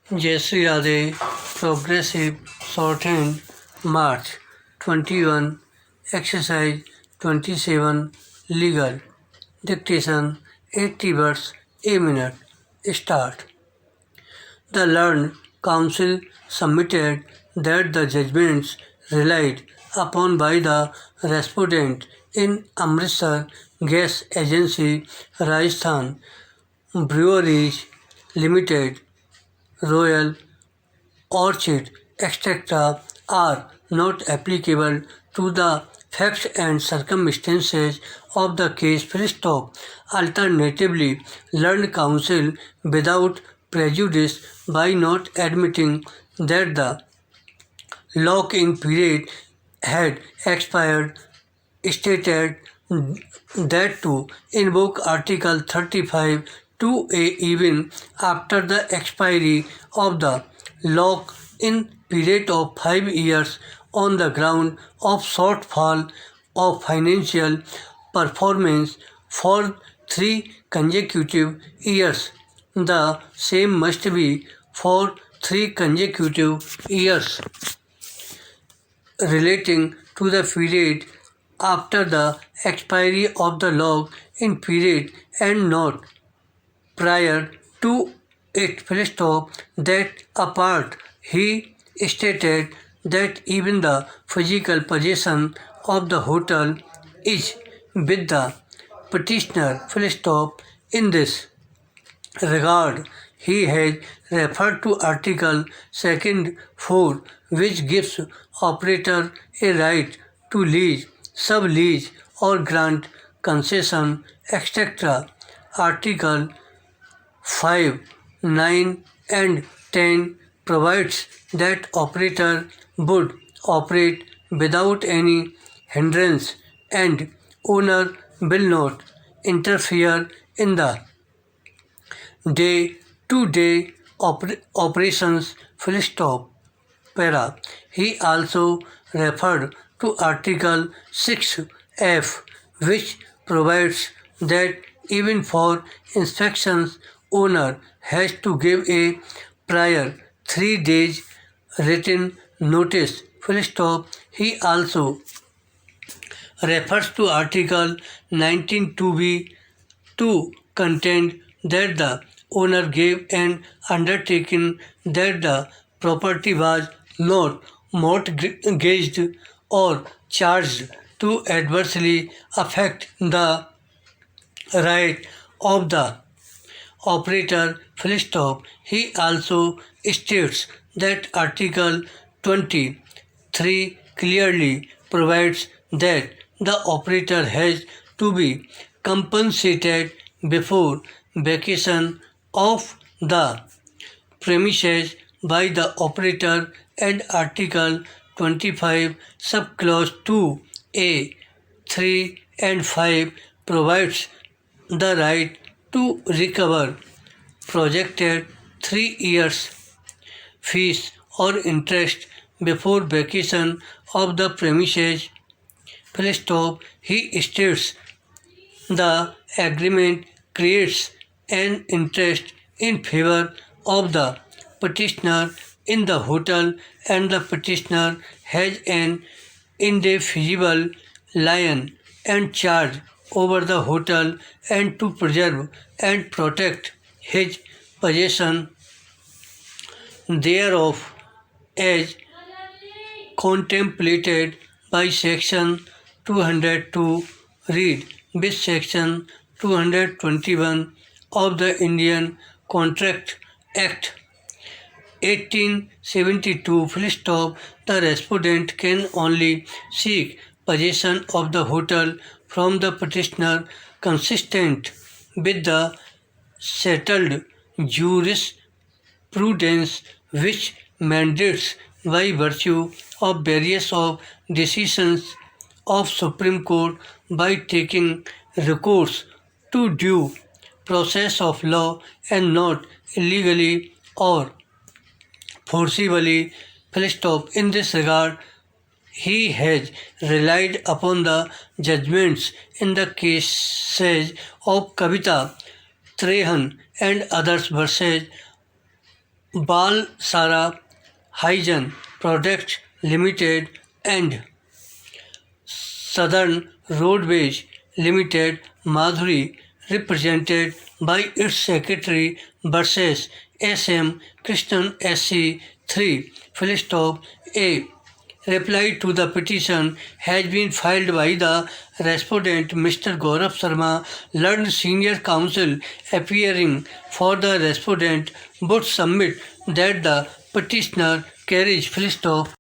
Shri Radhey, Progressive Shorthand, March 21, Exercise 27, Legal, Dictation 80 words a minute. Start. The learned counsel submitted that the judgments relied upon by the respondent in Amritsar Gas Agency, Rajasthan Breweries Limited, Royal Orchid, etc. are not applicable to the facts and circumstances of the case. Alternatively, learned counsel, without prejudice by not admitting that the lock-in period had expired, stated that to invoke Article 35 2A even after the expiry of the lock-in period of 5 years on the ground of shortfall of financial performance for 3 consecutive years. The same must be for 3 consecutive years relating to the period after the expiry of the lock-in period and not prior to it. That apart, he stated that even the physical possession of the hotel is with the petitioner. In this regard, he has referred to Article 2 4, which gives operator a right to lease, sublease or grant concession, etc. Article 5, 9 and 10 provides that operator would operate without any hindrance and owner will not interfere in the day-to-day operations. Para. He also referred to Article 6F, which provides that even for inspections, owner has to give a prior 3 days written notice. He also refers to Article 19(2)(b) to contend that the owner gave an undertaking that the property was not mortgaged or charged to adversely affect the right of the operator. He also states that Article 23 clearly provides that the operator has to be compensated before vacation of the premises by the operator, and Article 25 subclause 2A 3 and 5 provides the right to recover projected 3 years fees or interest before vacation of the premises. He states the agreement creates an interest in favor of the petitioner in the hotel and the petitioner has an indefeasible lien and charge over the hotel and to preserve and protect his possession thereof as contemplated by Section 202 read with Section 221 of the Indian Contract Act 1872. The respondent can only seek possession of the hotel from the petitioner consistent with the settled jurisprudence which mandates by virtue of various of decisions of Supreme Court by taking recourse to due process of law and not illegally or forcibly. In this regard, he has relied upon the judgments in the cases of Kavita, Trehan and others versus Bal Sara Hygiene Products Limited and Southern Roadways Limited, Madhuri, represented by its secretary versus S.M. Krishnan SC 3 full stop A. Reply to the petition has been filed by the respondent Mr. Gaurav Sharma, learned senior counsel appearing for the respondent would submit that the petitioner carries full stop